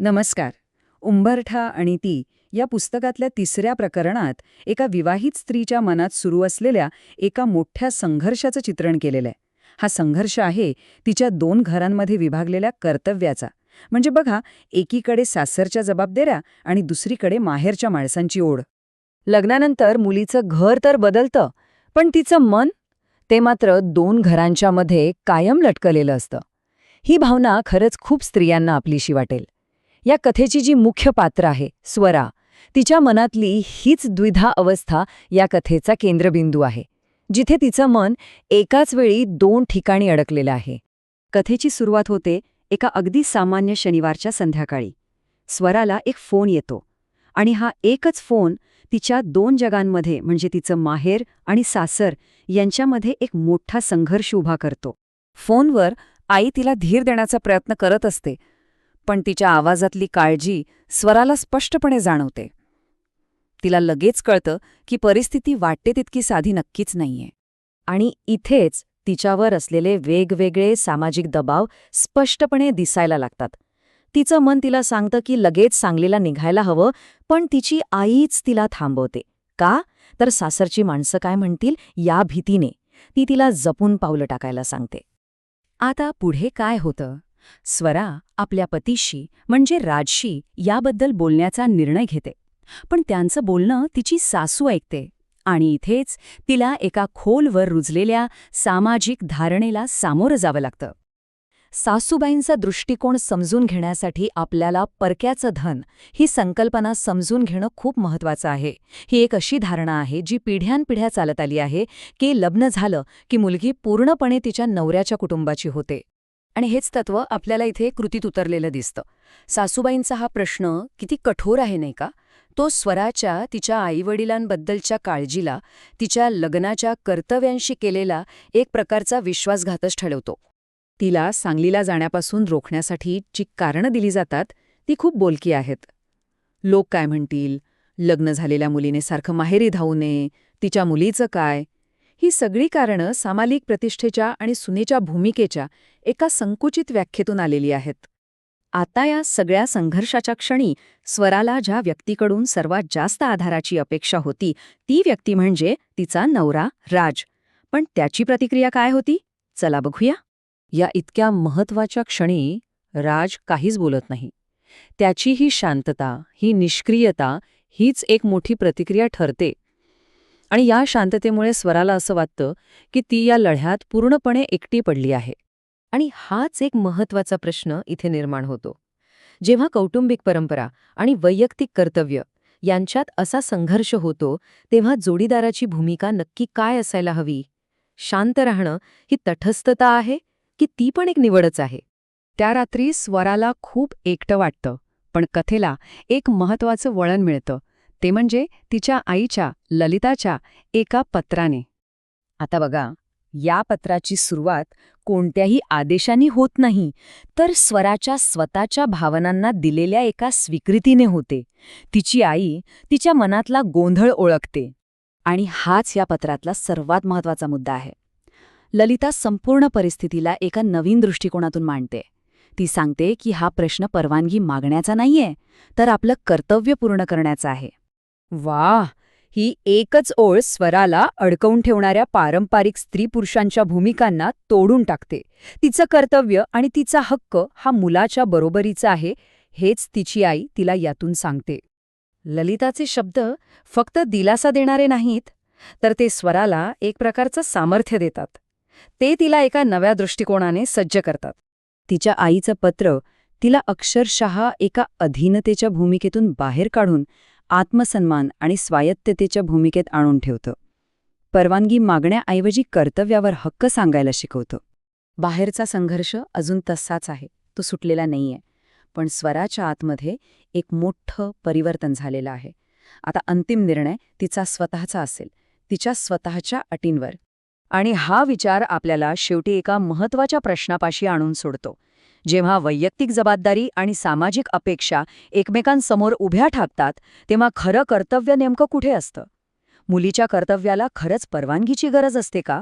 नमस्कार. उंबरठा आणि ती या पुस्तकातल्या तिसऱ्या प्रकरणात एका विवाहित स्त्रीच्या मनात सुरू असलेल्या एका मोठ्या संघर्षाचं चित्रण केलेलं आहे. हा संघर्ष आहे तिच्या दोन घरांमध्ये विभागलेल्या कर्तव्याचा. म्हणजे बघा, एकीकडे सासरच्या जबाबदाऱ्या आणि दुसरीकडे माहेरच्या माणसांची ओढ. लग्नानंतर मुलीचं घर तर बदलतं, पण तिचं मन, ते मात्र दोन घरांच्या मध्ये कायम लटकलेलं असतं. ही भावना खरंच खूप स्त्रियांना आपलीशी वाटेल. या कथेची जी मुख्य पात्र आहे, स्वरा, तिच्या मनातली हीच द्विधा अवस्था या कथेचा केंद्रबिंदू आहे, जिथे तिचं मन एकाच वेळी दोन ठिकाणी अडकलेलं आहे. कथेची सुरुवात होते एका अगदी सामान्य शनिवारच्या संध्याकाळी. स्वराला एक फोन येतो आणि हा एकच फोन तिच्या दोन जगांमध्ये, म्हणजे तिचं माहेर आणि सासर यांच्यामध्ये एक मोठा संघर्ष उभा करतो. फोनवर आई तिला धीर देण्याचा प्रयत्न करत असते, पण तिच्या आवाजातली काळजी स्वराला स्पष्टपणे जाणवते. तिला लगेच कळतं की परिस्थिती वाटते तितकी साधी नक्कीच नाहीये. आणि इथेच तिच्यावर असलेले वेगवेगळे सामाजिक दबाव स्पष्टपणे दिसायला लागतात. तिचं मन तिला सांगतं की लगेच सांगलीला निघायला हवं, पण तिची आईच तिला थांबवते. का? तर सासरची माणसं काय म्हणतील या भीतीने ती तिला जपून पावलं टाकायला सांगते. आता पुढे काय होतं? स्वरा आपल्या पतीशी, म्हणजे राजशी, याबद्दल बोलण्याचा निर्णय घेते. पण त्यांचं बोलणं तिची सासू ऐकते आणि इथेच तिला एका खोलवर रुजलेल्या सामाजिक धारणेला सामोरं जावं लागतं. सासूबाईंचा दृष्टिकोन समजून घेण्यासाठी आपल्याला परक्याचं धन ही संकल्पना समजून घेणं खूप महत्त्वाचं आहे. ही एक अशी धारणा आहे जी पिढ्यानपिढ्या चालत आली आहे की लग्न झालं की मुलगी पूर्णपणे तिच्या नवऱ्याच्या कुटुंबाची होते. आणि हेच तत्त्व आपल्याला इथे कृतीत उतरलेलं दिसतं. सासूबाईंचा हा प्रश्न किती कठोर आहे नाही का? तो स्वराच्या तिच्या आईवडिलांबद्दलच्या काळजीला, तिच्या लग्नाच्या कर्तव्यांशी केलेला एक प्रकारचा विश्वासघातच ठरवतो. तिला सांगलीला जाण्यापासून रोखण्यासाठी जी कारणं दिली जातात ती खूप बोलकी आहेत. लोक काय म्हणतील, लग्न झालेल्या मुलीने सारखं माहेरी धावू नये, तिच्या मुलीचं काय, ही सगळी कारणं सामाजिक प्रतिष्ठेच्या आणि सुनेच्या भूमिकेच्या एका संकुचित व्याख्येतून आलेली आहेत. आता या सगळ्या संघर्षाच्या क्षणी स्वराला ज्या व्यक्तीकडून सर्वात जास्त आधाराची अपेक्षा होती, ती व्यक्ती म्हणजे तिचा नवरा राज. पण त्याची प्रतिक्रिया काय होती? चला बघूया. या इतक्या महत्त्वाच्या क्षणी राज काहीच बोलत नाही. त्याची ही शांतता, ही निष्क्रियता, हीच एक मोठी प्रतिक्रिया ठरते. आणि या शांततेमुळे स्वराला असं वाटतं की ती या लढ्यात पूर्णपणे एकटी पडली आहे. आणि हाच एक महत्त्वाचा प्रश्न इथे निर्माण होतो. जेव्हा कौटुंबिक परंपरा आणि वैयक्तिक कर्तव्य यांच्यात असा संघर्ष होतो, तेव्हा जोडीदाराची भूमिका नक्की काय असायला हवी? शांत राहणं ही तटस्थता आहे की ती पण एक निवडच आहे? त्या रात्री स्वराला खूप एकटं वाटतं, पण कथेला एक महत्त्वाचं वळण मिळतं. ते म्हणजे तिच्या आईच्या, ललिताच्या एका पत्राने. आता बघा, या पत्राची सुरुवात कोणत्याही आदेशाने होत नाही, तर स्वराच्या स्वतःच्या भावनांना दिलेल्या एका स्वीकृतीने होते. तिची आई तिच्या मनातला गोंधळ ओळखते. आणि हाच या पत्रातला सर्वात महत्त्वाचा मुद्दा आहे. ललिता संपूर्ण परिस्थितीला एका नवीन दृष्टिकोनातून मांडते. ती सांगते की हा प्रश्न परवानगी मागण्याचा नाहीये, तर आपलं कर्तव्य पूर्ण करण्याचा आहे. वाह! ही एकच ओळ स्वराला अडकवून ठेवणाऱ्या पारंपरिक स्त्री-पुरुषांच्या भूमिकांना तोडून टाकते. तिचं कर्तव्य आणि तिचा हक्क हा मुलाच्या बरोबरीचा आहे, हेच तिची आई तिला यातून सांगते. ललिताचे शब्द फक्त दिलासा देणारे नाहीत, तर ते स्वराला एक प्रकारचं सामर्थ्य देतात. ते तिला एका नव्या दृष्टिकोनाने सज्ज करतात. तिच्या आईचं पत्र तिला अक्षरशः एका अधीनतेच्या भूमिकेतून बाहेर काढून आत्मसन्मान आणि स्वायत्ततेच्या भूमिकेत आणून ठेवतं. परवानगी मागण्याऐवजी कर्तव्यावर हक्क सांगायला शिकवतं. बाहेरचा संघर्ष अजून तसाच आहे, तो सुटलेला नाहीये. पण स्वराच्या आतमध्ये एक मोठं परिवर्तन झालेलं आहे. आता अंतिम निर्णय तिचा स्वतःचा असेल, तिच्या स्वतःच्या अटींवर. आणि हा विचार आपल्याला शेवटी एका महत्त्वाच्या प्रश्नापाशी आणून सोडतो. जेव्हा वैयक्तिक जबाबदारी आणि सामाजिक अपेक्षा एकमेकांसमोर उभ्या ठाकतात, तेव्हा खरं कर्तव्य नेमकं कुठे असतं? मुलीच्या कर्तव्याला खरंच परवानगीची गरज असते का?